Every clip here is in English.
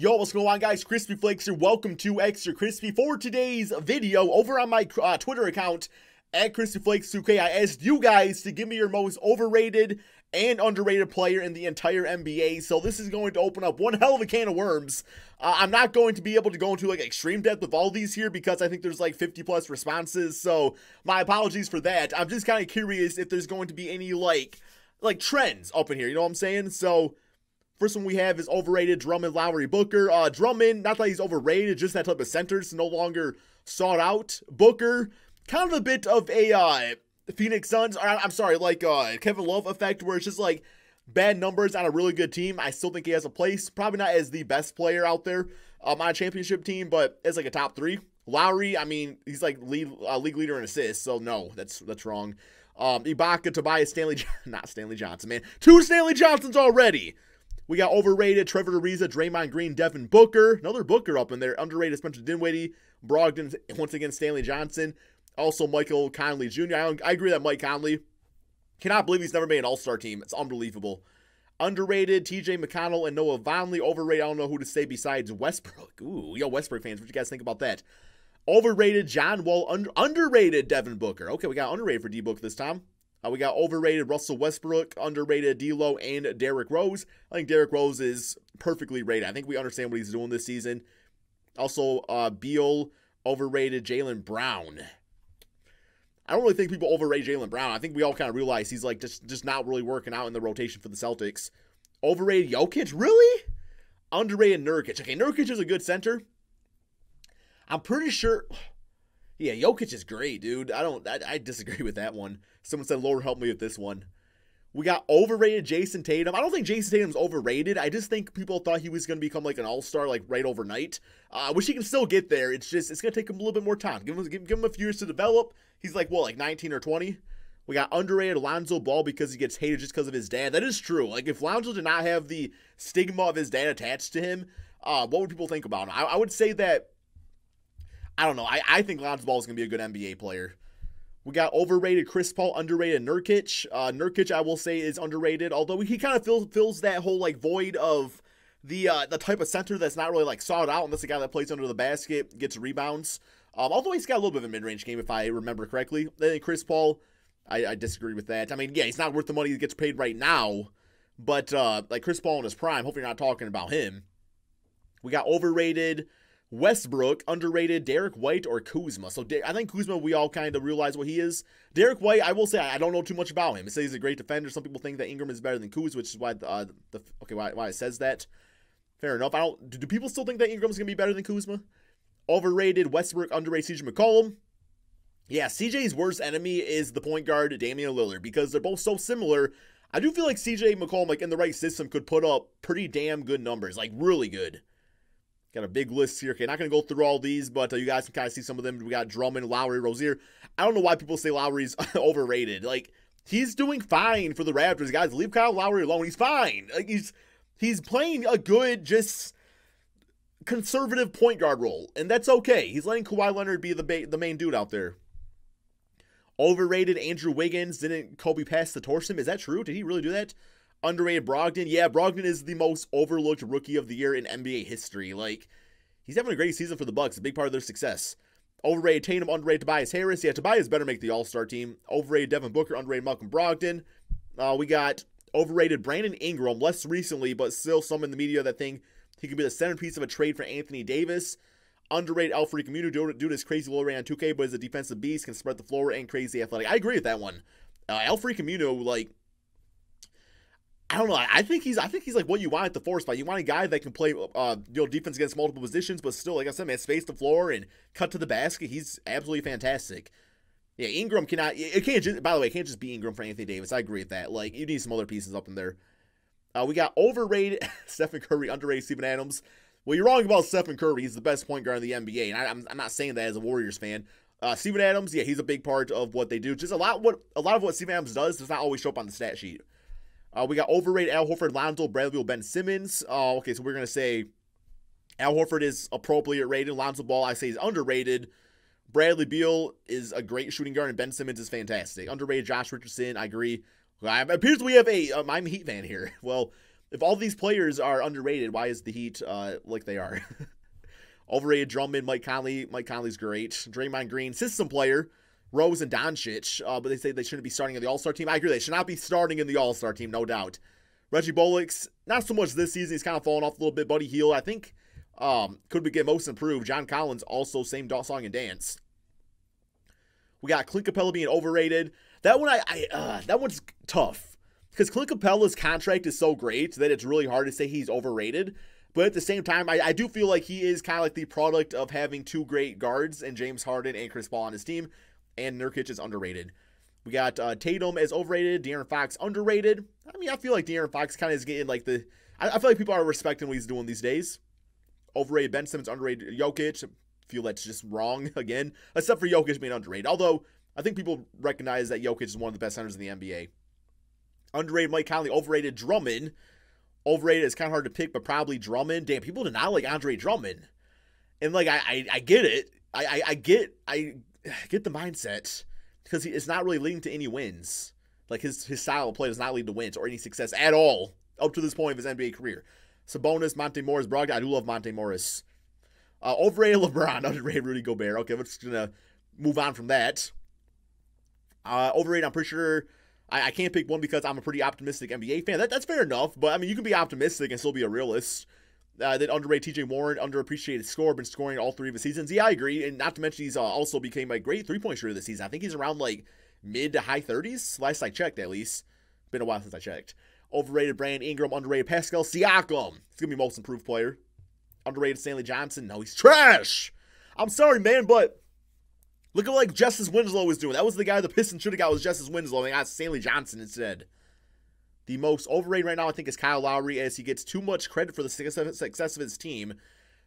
Yo, what's going on, guys? Crispy Flakes here. Welcome to Extra Crispy. For today's video, over on my Twitter account, at Crispy Flakes 2K, I asked you guys to give me your most overrated and underrated player in the entire NBA. So this is going to open up one hell of a can of worms. I'm not going to be able to go into like extreme depth with all these here because I think there's like 50 plus responses. So my apologies for that. I'm just kind of curious if there's going to be any like trends up in here. You know what I'm saying? So first one we have is overrated Drummond, Lowry, Booker. Drummond, not that he's overrated, just that type of center is no longer sought out. Booker, kind of a bit of a Phoenix Suns, I'm sorry, like Kevin Love effect, where it's just like bad numbers on a really good team. I still think he has a place. Probably not as the best player out there on a championship team, but as like a top three. Lowry, I mean, he's like league leader in assists, so no, that's wrong. Ibaka, Tobias, not Stanley Johnson, man. Two Stanley Johnsons already. We got overrated Trevor Ariza, Draymond Green, Devin Booker. Another Booker up in there. Underrated Spencer Dinwiddie, Brogdon, once again Stanley Johnson. Also Michael Conley Jr. I agree that Mike Conley, cannot believe he's never made an all-star team. It's unbelievable. Underrated TJ McConnell and Noah Vonleh. Overrated, I don't know who to say besides Westbrook. Ooh, yo, Westbrook fans, what you guys think about that? Overrated John Wall. Underrated Devin Booker. Okay, we got underrated for D-Book this time. We got overrated Russell Westbrook, underrated D'Lo, and Derrick Rose. I think Derrick Rose is perfectly rated. I think we understand what he's doing this season. Also, Beal, overrated Jaylen Brown. I don't really think people overrate Jaylen Brown. I think we all kind of realize he's like just not really working out in the rotation for the Celtics. Overrated Jokic, really? Underrated Nurkic. Okay, Nurkic is a good center. I'm pretty sure. Yeah, Jokic is great, dude. I disagree with that one. Someone said, Lord, help me with this one. We got overrated Jayson Tatum. I don't think Jayson Tatum's overrated. I just think people thought he was going to become like an all-star like right overnight. Which he can still get there. It's going to take him a little bit more time. Give him a few years to develop. He's like, what, like 19 or 20? We got underrated Lonzo Ball because he gets hated just because of his dad. That is true. Like, if Lonzo did not have the stigma of his dad attached to him, what would people think about him? I would say that, I don't know. I think Lonzo Ball is going to be a good NBA player. We got overrated Chris Paul, underrated Nurkic. Nurkic, I will say, is underrated, although he kind of fills that whole like void of the type of center that's not really like sought out unless the guy that plays under the basket gets rebounds. Although he's got a little bit of a mid-range game, if I remember correctly. Then Chris Paul, I disagree with that. I mean, yeah, he's not worth the money he gets paid right now, but like Chris Paul in his prime, hopefully you're not talking about him. We got overrated Westbrook, underrated Derek White, or Kuzma. So I think Kuzma, we all kind of realize what he is. Derek White, I will say I don't know too much about him. It says he's a great defender. Some people think that Ingram is better than Kuz, which is why why it says that. Fair enough. Do people still think that Ingram's gonna be better than Kuzma? Overrated Westbrook, underrated CJ McCollum. Yeah, CJ's worst enemy is the point guard Damian Lillard because they're both so similar. I do feel like CJ McCollum, like in the right system, could put up pretty damn good numbers, like really good. Got a big list here. Okay, not going to go through all these, but you guys can kind of see some of them. We got Drummond, Lowry, Rozier. I don't know why people say Lowry's overrated. Like, he's doing fine for the Raptors. Guys, leave Kyle Lowry alone. He's fine. Like, he's playing a good, just conservative point guard role, and that's okay. He's letting Kawhi Leonard be the main dude out there. Overrated Andrew Wiggins. Didn't Kobe pass the torch him? Is that true? Did he really do that? Underrated Brogdon. Yeah, Brogdon is the most overlooked rookie of the year in NBA history. Like, he's having a great season for the Bucks. A big part of their success. Overrated Tatum. Underrated Tobias Harris. Yeah, Tobias better make the All-Star team. Overrated Devin Booker. Underrated Malcolm Brogdon. We got overrated Brandon Ingram. Less recently, but still some in the media that think he could be the centerpiece of a trade for Anthony Davis. Underrated Alfred Camino. Dude is crazy low rate on 2K, but is a defensive beast. Can spread the floor and crazy athletic. I agree with that one. Alfred Camino, like, I don't know. I think he's like what you want at the 4 spot. You want a guy that can play defense against multiple positions, but still, like I said, man, space the floor and cut to the basket. He's absolutely fantastic. Yeah, Ingram cannot. It can't just. By the way, it can't just be Ingram for Anthony Davis. I agree with that. Like, you need some other pieces up in there. We got overrated Stephen Curry, underrated Steven Adams. Well, you're wrong about Stephen Curry. He's the best point guard in the NBA, and I'm not saying that as a Warriors fan. Steven Adams, yeah, he's a big part of what they do. Just a lot of what Steven Adams does not always show up on the stat sheet. We got overrated Al Horford, Lonzo, Bradley Beal, Ben Simmons. Okay, so we're going to say Al Horford is appropriate rated. Lonzo Ball, I say, is underrated. Bradley Beal is a great shooting guard, and Ben Simmons is fantastic. Underrated Josh Richardson, I agree. It appears we have a Miami Heat fan here. Well, If all these players are underrated, why is the Heat like they are? Overrated Drummond, Mike Conley. Mike Conley's great. Draymond Green, system player. Rose and Doncic, but they say they shouldn't be starting in the All-Star team. I agree, they should not be starting in the All-Star team, no doubt. Reggie Bullock's, not so much this season. He's kind of fallen off a little bit. Buddy Hield, I think, could be get most improved. John Collins, also same song and dance. We got Clint Capella being overrated. That one, that one's tough. Because Clint Capella's contract is so great that it's really hard to say he's overrated. But at the same time, I do feel like he is kind of like the product of having two great guards and James Harden and Chris Paul on his team. And Nurkic is underrated. We got Tatum as overrated. De'Aaron Fox underrated. I mean, I feel like De'Aaron Fox kind of is getting like the... I feel like people are respecting what he's doing these days. Overrated Ben Simmons, underrated Jokic. I feel that's just wrong again. Except for Jokic being underrated. Although, I think people recognize that Jokic is one of the best centers in the NBA. Underrated Mike Conley, overrated Drummond. Overrated is kind of hard to pick, but probably Drummond. Damn, people did not like Andre Drummond. And like, I get it. I get the mindset. Because it's not really leading to any wins. Like, his style of play does not lead to wins or any success at all up to this point of his NBA career. Sabonis, Monte Morris, Brogdon. I do love Monte Morris. Overrated LeBron, underrated Rudy Gobert. Okay, we're just going to move on from that. Overrated, I'm pretty sure... I can't pick one because I'm a pretty optimistic NBA fan. That's fair enough, but I mean, you can be optimistic and still be a realist. Then underrated TJ Warren, underappreciated scorer, been scoring all three of his seasons. Yeah, I agree, and not to mention he's also became a great three-point shooter this season. I think he's around like mid to high 30s, last I checked at least. Been a while since I checked. Overrated Brandon Ingram, underrated Pascal Siakam. He's gonna be most improved player. Underrated Stanley Johnson. No, he's trash. I'm sorry, man, but look at like Justice Winslow was doing. That was the guy the Pistons should have got was Justice Winslow. They got Stanley Johnson instead. The most overrated right now, I think, is Kyle Lowry, as he gets too much credit for the success of his team.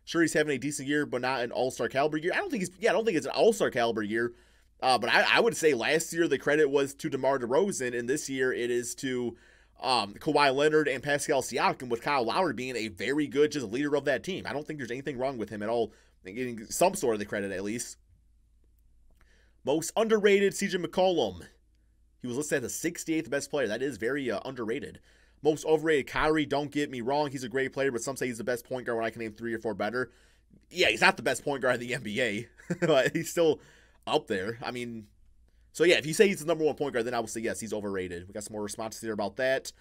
Sure, he's having a decent year, but not an all-star caliber year. I don't think it's an all-star caliber year. But I would say last year the credit was to DeMar DeRozan, and this year it is to Kawhi Leonard and Pascal Siakam, with Kyle Lowry being a very good just leader of that team. I don't think there's anything wrong with him at all, getting some sort of the credit at least. Most underrated, CJ McCollum. He was listed as the 68th best player. That is very underrated. Most overrated, Kyrie. Don't get me wrong. He's a great player, but some say he's the best point guard when I can name 3 or 4 better. Yeah, he's not the best point guard in the NBA, but he's still up there. I mean, so yeah, if you say he's the number 1 point guard, then I would say yes, he's overrated. We got some more responses here about that.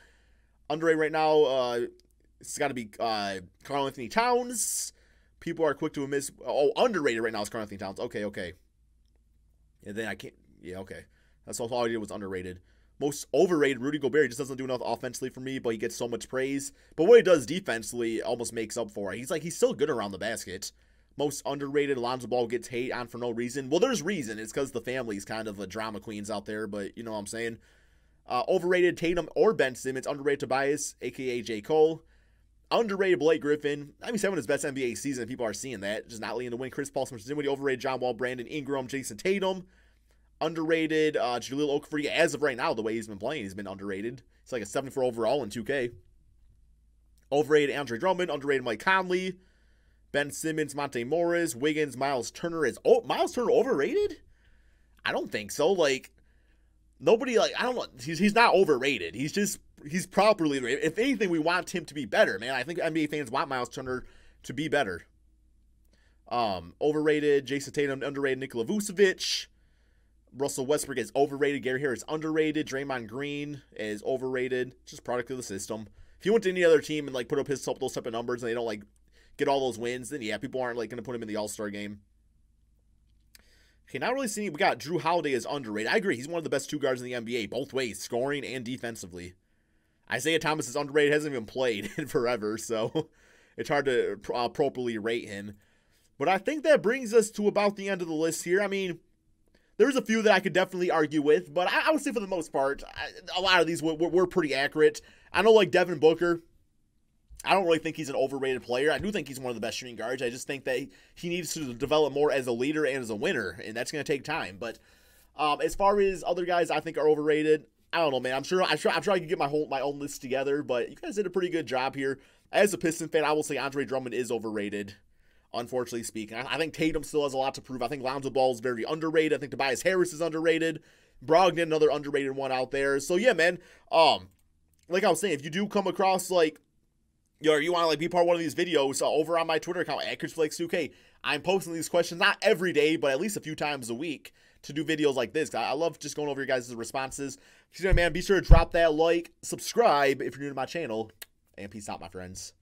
Underrated right now, it's got to be Karl-Anthony Towns. People are quick to miss. Oh, underrated right now is Karl-Anthony Towns. Okay. And then I can't. Yeah, okay. That's all I did was underrated. Most overrated, Rudy Gobert. He just doesn't do enough offensively for me, but he gets so much praise. But what he does defensively almost makes up for it. He's still good around the basket. Most underrated, Lonzo Ball gets hate on for no reason. Well, there's reason. It's because the family's kind of a drama queens out there, but you know what I'm saying. Overrated, Tatum or Ben Simmons. Underrated, Tobias, a.k.a. J. Cole. Underrated, Blake Griffin. I mean, he's having his best NBA season. People are seeing that. Just not leading to win. Chris Paul, Spencer Dinwiddie. Overrated, John Wall, Brandon Ingram, Jayson Tatum. Underrated, Jahlil Okafor. As of right now, the way he's been playing, he's been underrated. He's like a 74 overall in 2K. Overrated, Andre Drummond. Underrated, Mike Conley. Ben Simmons, Monte Morris. Wiggins, Myles Turner. Myles Turner overrated? I don't think so. Like, nobody, like, I don't know. He's not overrated. He's properly rated. If anything, we want him to be better, man. I think NBA fans want Myles Turner to be better. Overrated, Jayson Tatum. Underrated, Nikola Vucevic. Russell Westbrook is overrated. Gary Harris underrated. Draymond Green is overrated. Just product of the system. If he went to any other team and like put up those type of numbers and they don't like get all those wins, then yeah, people aren't like going to put him in the All-Star game. Okay, not really seeing. We got Drew Holiday as underrated. I agree. He's one of the best 2 guards in the NBA, both ways, scoring and defensively. Isaiah Thomas is underrated. Hasn't even played in forever, so it's hard to properly rate him. But I think that brings us to about the end of the list here. I mean, there's a few that I could definitely argue with, but I would say for the most part, a lot of these were pretty accurate. I know, like Devin Booker, I don't really think he's an overrated player. I do think he's one of the best shooting guards. I just think that he needs to develop more as a leader and as a winner, and that's going to take time. But as far as other guys I think are overrated, I don't know, man. I'm sure I can get my own list together, but you guys did a pretty good job here. As a Pistons fan, I will say Andre Drummond is overrated. Unfortunately speaking, I think Tatum still has a lot to prove. I think Lonzo Ball is very underrated. I think Tobias Harris is underrated. Brogdon, another underrated one out there. So yeah, man. Like I was saying, if you do come across like Or you want to like be part of one of these videos over on my Twitter account at ChrisFlakes2K. I'm posting these questions not every day, but at least a few times a week to do videos like this. I love just going over your guys' responses. If you're man, be sure to drop that like, subscribe if you're new to my channel, and peace out, my friends.